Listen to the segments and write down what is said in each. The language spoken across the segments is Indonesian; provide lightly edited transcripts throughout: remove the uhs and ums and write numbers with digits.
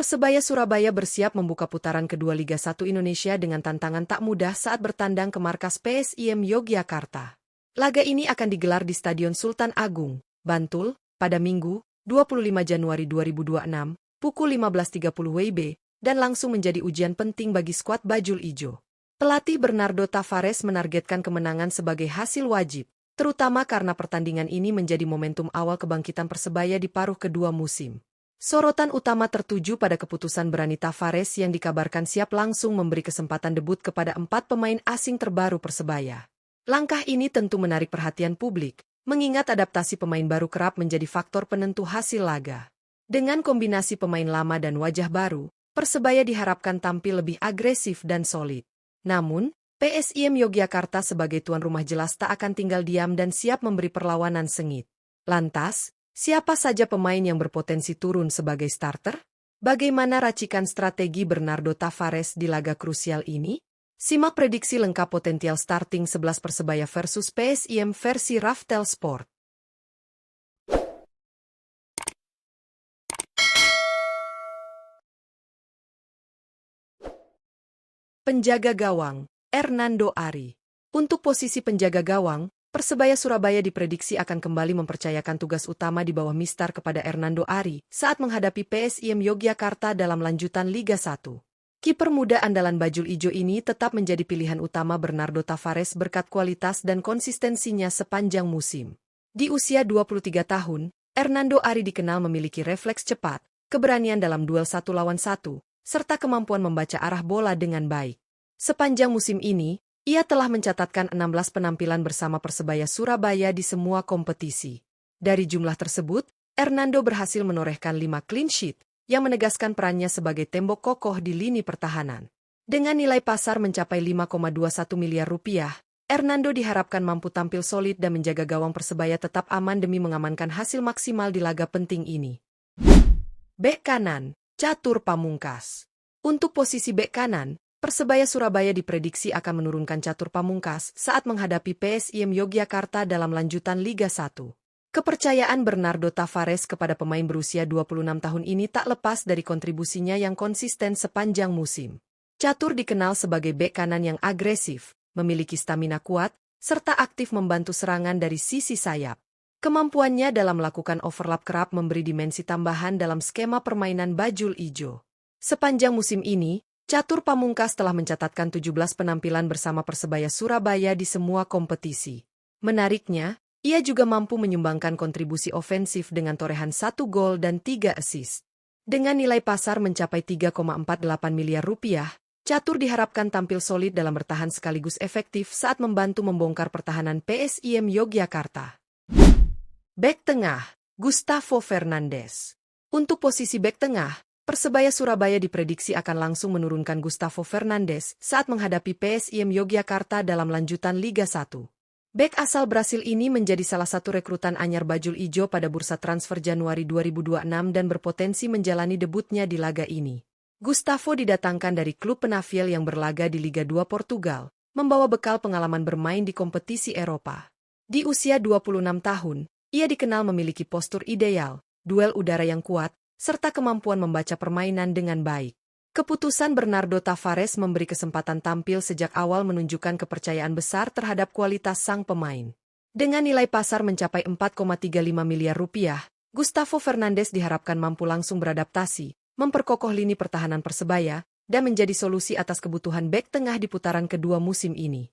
Persebaya Surabaya bersiap membuka putaran kedua Liga 1 Indonesia dengan tantangan tak mudah saat bertandang ke markas PSIM Yogyakarta. Laga ini akan digelar di Stadion Sultan Agung, Bantul, pada Minggu, 25 Januari 2026, pukul 15.30 WIB, dan langsung menjadi ujian penting bagi skuad Bajul Ijo. Pelatih Bernardo Tavares menargetkan kemenangan sebagai hasil wajib, terutama karena pertandingan ini menjadi momentum awal kebangkitan Persebaya di paruh kedua musim. Sorotan utama tertuju pada keputusan berani Tavares yang dikabarkan siap langsung memberi kesempatan debut kepada 4 pemain asing terbaru Persebaya. Langkah ini tentu menarik perhatian publik, mengingat adaptasi pemain baru kerap menjadi faktor penentu hasil laga. Dengan kombinasi pemain lama dan wajah baru, Persebaya diharapkan tampil lebih agresif dan solid. Namun, PSIM Yogyakarta sebagai tuan rumah jelas tak akan tinggal diam dan siap memberi perlawanan sengit. Lantas, siapa saja pemain yang berpotensi turun sebagai starter? Bagaimana racikan strategi Bernardo Tavares di laga krusial ini? Simak prediksi lengkap potensial starting 11 Persebaya versus PSIM versi Raftel Sport. Penjaga gawang, Hernando Ari. Untuk posisi penjaga gawang, Persebaya Surabaya diprediksi akan kembali mempercayakan tugas utama di bawah Mistar kepada Hernando Ari saat menghadapi PSIM Yogyakarta dalam lanjutan Liga 1. Kiper muda andalan Bajul Ijo ini tetap menjadi pilihan utama Bernardo Tavares berkat kualitas dan konsistensinya sepanjang musim. Di usia 23 tahun, Hernando Ari dikenal memiliki refleks cepat, keberanian dalam duel 1 lawan 1, serta kemampuan membaca arah bola dengan baik. Sepanjang musim ini, ia telah mencatatkan 16 penampilan bersama Persebaya Surabaya di semua kompetisi. Dari jumlah tersebut, Hernando berhasil menorehkan 5 clean sheet, yang menegaskan perannya sebagai tembok kokoh di lini pertahanan. Dengan nilai pasar mencapai 5,21 miliar rupiah, Hernando diharapkan mampu tampil solid dan menjaga gawang Persebaya tetap aman demi mengamankan hasil maksimal di laga penting ini. Bek kanan, Catur Pamungkas. Untuk posisi bek kanan, Persebaya Surabaya diprediksi akan menurunkan Catur Pamungkas saat menghadapi PSIM Yogyakarta dalam lanjutan Liga 1. Kepercayaan Bernardo Tavares kepada pemain berusia 26 tahun ini tak lepas dari kontribusinya yang konsisten sepanjang musim. Catur dikenal sebagai bek kanan yang agresif, memiliki stamina kuat, serta aktif membantu serangan dari sisi sayap. Kemampuannya dalam melakukan overlap kerap memberi dimensi tambahan dalam skema permainan Bajul Ijo. Sepanjang musim ini, Catur Pamungkas telah mencatatkan 17 penampilan bersama Persebaya Surabaya di semua kompetisi. Menariknya, ia juga mampu menyumbangkan kontribusi ofensif dengan torehan 1 gol dan 3 assist. Dengan nilai pasar mencapai 3,48 miliar rupiah, Catur diharapkan tampil solid dalam bertahan sekaligus efektif saat membantu membongkar pertahanan PSIM Yogyakarta. Bek tengah, Gustavo Fernandes. Untuk posisi bek tengah, Persebaya Surabaya diprediksi akan langsung menurunkan Gustavo Fernandes saat menghadapi PSIM Yogyakarta dalam lanjutan Liga 1. Bek asal Brasil ini menjadi salah satu rekrutan anyar Bajul Ijo pada bursa transfer Januari 2026 dan berpotensi menjalani debutnya di laga ini. Gustavo didatangkan dari klub Penafiel yang berlaga di Liga 2 Portugal, membawa bekal pengalaman bermain di kompetisi Eropa. Di usia 26 tahun, ia dikenal memiliki postur ideal, duel udara yang kuat, serta kemampuan membaca permainan dengan baik. Keputusan Bernardo Tavares memberi kesempatan tampil sejak awal menunjukkan kepercayaan besar terhadap kualitas sang pemain. Dengan nilai pasar mencapai 4,35 miliar rupiah, Gustavo Fernandes diharapkan mampu langsung beradaptasi, memperkokoh lini pertahanan Persebaya, dan menjadi solusi atas kebutuhan bek tengah di putaran kedua musim ini.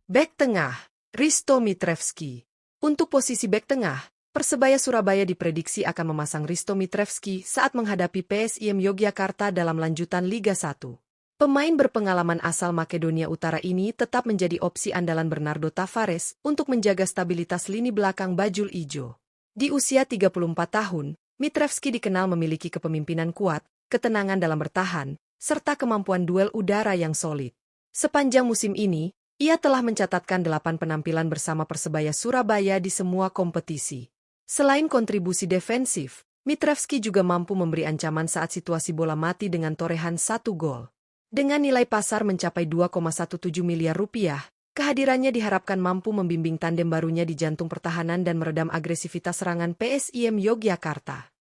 Bek tengah, Risto Mitrevski. Untuk posisi bek tengah, Persebaya Surabaya diprediksi akan memasang Risto Mitrevski saat menghadapi PSIM Yogyakarta dalam lanjutan Liga 1. Pemain berpengalaman asal Makedonia Utara ini tetap menjadi opsi andalan Bernardo Tavares untuk menjaga stabilitas lini belakang Bajul Ijo. Di usia 34 tahun, Mitrevski dikenal memiliki kepemimpinan kuat, ketenangan dalam bertahan, serta kemampuan duel udara yang solid. Sepanjang musim ini, ia telah mencatatkan 8 penampilan bersama Persebaya Surabaya di semua kompetisi. Selain kontribusi defensif, Mitrevski juga mampu memberi ancaman saat situasi bola mati dengan torehan 1 gol. Dengan nilai pasar mencapai 2,17 miliar rupiah, kehadirannya diharapkan mampu membimbing tandem barunya di jantung pertahanan dan meredam agresivitas serangan PSIM Yogyakarta.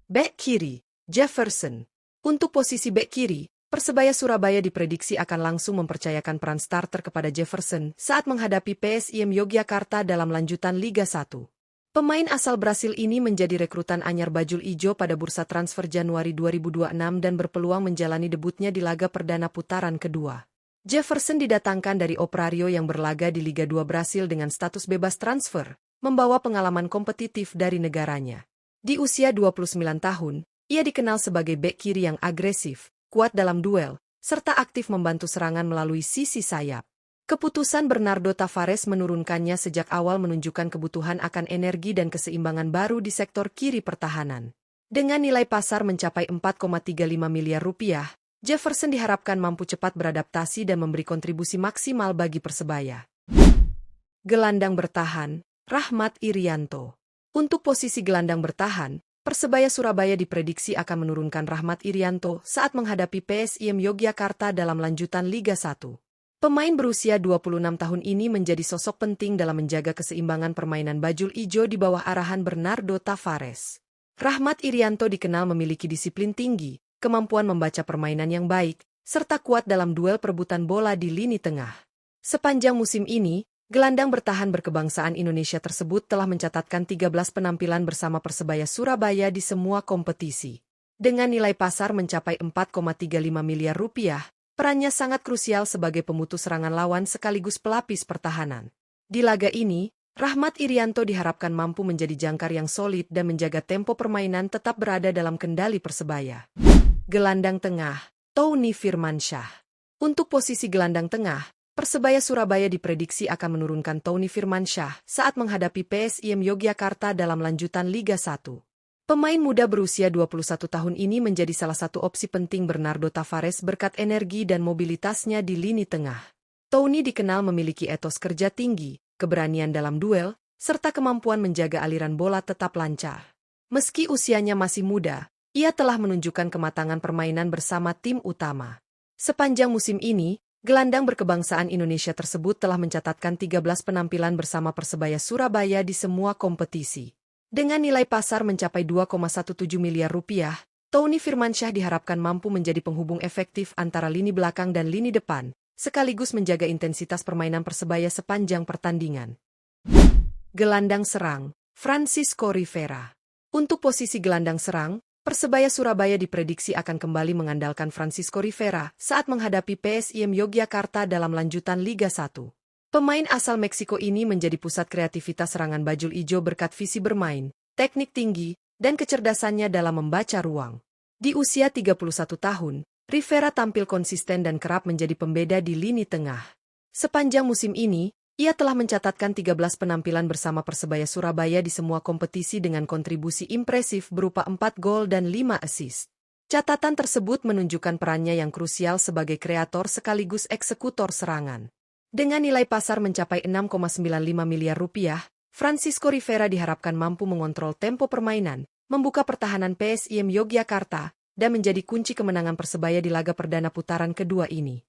Bek kiri, Jefferson. Untuk posisi bek kiri, Persebaya Surabaya diprediksi akan langsung mempercayakan peran starter kepada Jefferson saat menghadapi PSIM Yogyakarta dalam lanjutan Liga 1. Pemain asal Brasil ini menjadi rekrutan anyar Bajul Ijo pada bursa transfer Januari 2026 dan berpeluang menjalani debutnya di laga perdana putaran kedua. Jefferson didatangkan dari Operário yang berlaga di Liga 2 Brasil dengan status bebas transfer, membawa pengalaman kompetitif dari negaranya. Di usia 29 tahun, ia dikenal sebagai bek kiri yang agresif, kuat dalam duel, serta aktif membantu serangan melalui sisi sayap. Keputusan Bernardo Tavares menurunkannya sejak awal menunjukkan kebutuhan akan energi dan keseimbangan baru di sektor kiri pertahanan. Dengan nilai pasar mencapai 4,35 miliar rupiah, Jefferson diharapkan mampu cepat beradaptasi dan memberi kontribusi maksimal bagi Persebaya. Gelandang bertahan, Rahmat Irianto. Untuk posisi gelandang bertahan, Persebaya Surabaya diprediksi akan menurunkan Rahmat Irianto saat menghadapi PSIM Yogyakarta dalam lanjutan Liga 1. Pemain berusia 26 tahun ini menjadi sosok penting dalam menjaga keseimbangan permainan Bajul Ijo di bawah arahan Bernardo Tavares. Rahmat Irianto dikenal memiliki disiplin tinggi, kemampuan membaca permainan yang baik, serta kuat dalam duel perebutan bola di lini tengah. Sepanjang musim ini, gelandang bertahan berkebangsaan Indonesia tersebut telah mencatatkan 13 penampilan bersama Persebaya Surabaya di semua kompetisi. Dengan nilai pasar mencapai 4,35 miliar rupiah, perannya sangat krusial sebagai pemutus serangan lawan sekaligus pelapis pertahanan. Di laga ini, Rahmat Irianto diharapkan mampu menjadi jangkar yang solid dan menjaga tempo permainan tetap berada dalam kendali Persebaya. Gelandang tengah, Tony Firmansyah. Untuk posisi gelandang tengah, Persebaya Surabaya diprediksi akan menurunkan Tony Firmansyah saat menghadapi PSIM Yogyakarta dalam lanjutan Liga 1. Pemain muda berusia 21 tahun ini menjadi salah satu opsi penting Bernardo Tavares berkat energi dan mobilitasnya di lini tengah. Tony dikenal memiliki etos kerja tinggi, keberanian dalam duel, serta kemampuan menjaga aliran bola tetap lancar. Meski usianya masih muda, ia telah menunjukkan kematangan permainan bersama tim utama. Sepanjang musim ini, gelandang berkebangsaan Indonesia tersebut telah mencatatkan 13 penampilan bersama Persebaya Surabaya di semua kompetisi. Dengan nilai pasar mencapai 2,17 miliar rupiah, Tony Firmansyah diharapkan mampu menjadi penghubung efektif antara lini belakang dan lini depan, sekaligus menjaga intensitas permainan Persebaya sepanjang pertandingan. Gelandang serang, Francisco Rivera. Untuk posisi gelandang serang, Persebaya Surabaya diprediksi akan kembali mengandalkan Francisco Rivera saat menghadapi PSIM Yogyakarta dalam lanjutan Liga 1. Pemain asal Meksiko ini menjadi pusat kreativitas serangan Bajul Ijo berkat visi bermain, teknik tinggi, dan kecerdasannya dalam membaca ruang. Di usia 31 tahun, Rivera tampil konsisten dan kerap menjadi pembeda di lini tengah. Sepanjang musim ini, ia telah mencatatkan 13 penampilan bersama Persebaya Surabaya di semua kompetisi dengan kontribusi impresif berupa 4 gol dan 5 assist. Catatan tersebut menunjukkan perannya yang krusial sebagai kreator sekaligus eksekutor serangan. Dengan nilai pasar mencapai 6,95 miliar rupiah, Francisco Rivera diharapkan mampu mengontrol tempo permainan, membuka pertahanan PSIM Yogyakarta, dan menjadi kunci kemenangan Persebaya di laga perdana putaran kedua ini.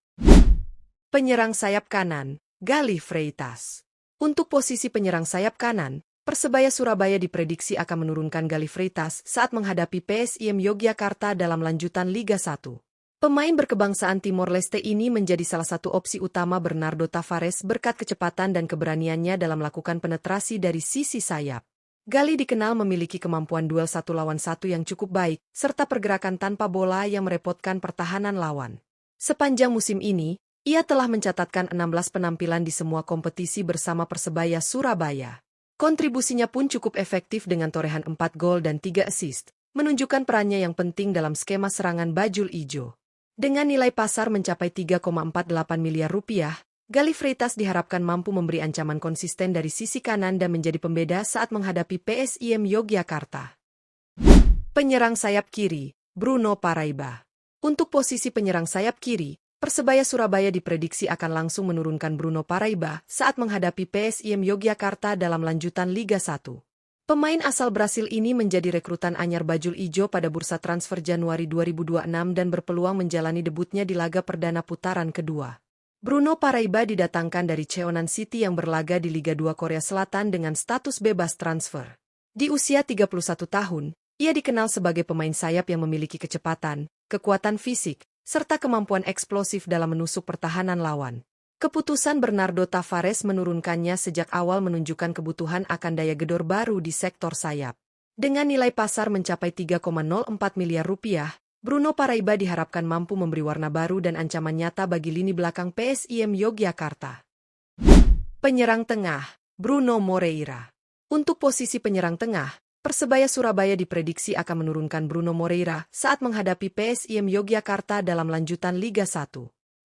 Penyerang sayap kanan, Galih Freitas. Untuk posisi penyerang sayap kanan, Persebaya Surabaya diprediksi akan menurunkan Galih Freitas saat menghadapi PSIM Yogyakarta dalam lanjutan Liga 1. Pemain berkebangsaan Timor Leste ini menjadi salah satu opsi utama Bernardo Tavares berkat kecepatan dan keberaniannya dalam melakukan penetrasi dari sisi sayap. Galih dikenal memiliki kemampuan duel 1 lawan 1 yang cukup baik, serta pergerakan tanpa bola yang merepotkan pertahanan lawan. Sepanjang musim ini, ia telah mencatatkan 16 penampilan di semua kompetisi bersama Persebaya Surabaya. Kontribusinya pun cukup efektif dengan torehan 4 gol dan 3 assist, menunjukkan perannya yang penting dalam skema serangan Bajul Ijo. Dengan nilai pasar mencapai 3,48 miliar rupiah, Galih Freitas diharapkan mampu memberi ancaman konsisten dari sisi kanan dan menjadi pembeda saat menghadapi PSIM Yogyakarta. Penyerang sayap kiri, Bruno Paraiba. Untuk posisi penyerang sayap kiri, Persebaya Surabaya diprediksi akan langsung menurunkan Bruno Paraiba saat menghadapi PSIM Yogyakarta dalam lanjutan Liga 1. Pemain asal Brasil ini menjadi rekrutan anyar Bajul Ijo pada bursa transfer Januari 2026 dan berpeluang menjalani debutnya di laga perdana putaran kedua. Bruno Paraiba didatangkan dari Cheonan City yang berlaga di Liga 2 Korea Selatan dengan status bebas transfer. Di usia 31 tahun, Ia dikenal sebagai pemain sayap yang memiliki kecepatan, kekuatan fisik, serta kemampuan eksplosif dalam menusuk pertahanan lawan. Keputusan Bernardo Tavares menurunkannya sejak awal menunjukkan kebutuhan akan daya gedor baru di sektor sayap. Dengan nilai pasar mencapai 3,04 miliar rupiah, Bruno Paraiba diharapkan mampu memberi warna baru dan ancaman nyata bagi lini belakang PSIM Yogyakarta. Penyerang tengah, Bruno Moreira. Untuk posisi penyerang tengah, Persebaya Surabaya diprediksi akan menurunkan Bruno Moreira saat menghadapi PSIM Yogyakarta dalam lanjutan Liga 1.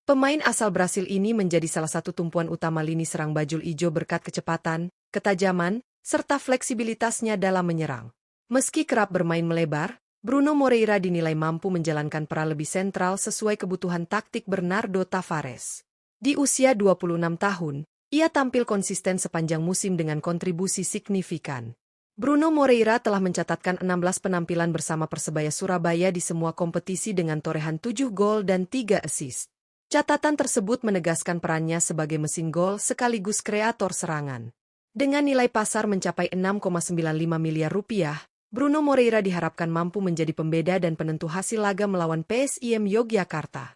Pemain asal Brasil ini menjadi salah satu tumpuan utama lini serang Bajul Ijo berkat kecepatan, ketajaman, serta fleksibilitasnya dalam menyerang. Meski kerap bermain melebar, Bruno Moreira dinilai mampu menjalankan peran lebih sentral sesuai kebutuhan taktik Bernardo Tavares. Di usia 26 tahun, ia tampil konsisten sepanjang musim dengan kontribusi signifikan. Bruno Moreira telah mencatatkan 16 penampilan bersama Persebaya Surabaya di semua kompetisi dengan torehan 7 gol dan 3 assist. Catatan tersebut menegaskan perannya sebagai mesin gol sekaligus kreator serangan. Dengan nilai pasar mencapai 6,95 miliar rupiah, Bruno Moreira diharapkan mampu menjadi pembeda dan penentu hasil laga melawan PSIM Yogyakarta.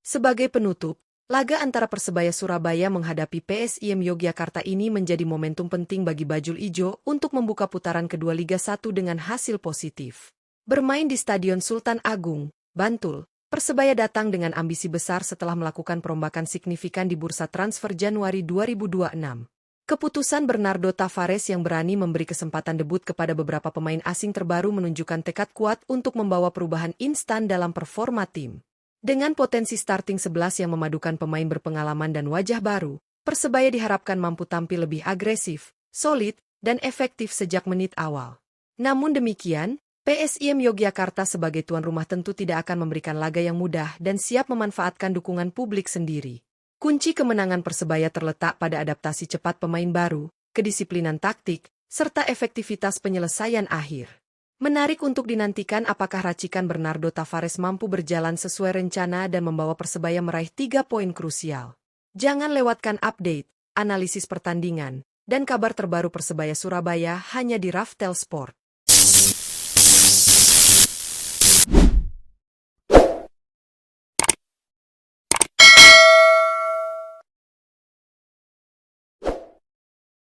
Sebagai penutup, laga antara Persebaya Surabaya menghadapi PSIM Yogyakarta ini menjadi momentum penting bagi Bajul Ijo untuk membuka putaran kedua Liga 1 dengan hasil positif. Bermain di Stadion Sultan Agung, Bantul, Persebaya datang dengan ambisi besar setelah melakukan perombakan signifikan di bursa transfer Januari 2026. Keputusan Bernardo Tavares yang berani memberi kesempatan debut kepada beberapa pemain asing terbaru menunjukkan tekad kuat untuk membawa perubahan instan dalam performa tim. Dengan potensi starting 11 yang memadukan pemain berpengalaman dan wajah baru, Persebaya diharapkan mampu tampil lebih agresif, solid, dan efektif sejak menit awal. Namun demikian, PSIM Yogyakarta sebagai tuan rumah tentu tidak akan memberikan laga yang mudah dan siap memanfaatkan dukungan publik sendiri. Kunci kemenangan Persebaya terletak pada adaptasi cepat pemain baru, kedisiplinan taktik, serta efektivitas penyelesaian akhir. Menarik untuk dinantikan apakah racikan Bernardo Tavares mampu berjalan sesuai rencana dan membawa Persebaya meraih 3 poin krusial. Jangan lewatkan update, analisis pertandingan, dan kabar terbaru Persebaya Surabaya hanya di Raftel Sport.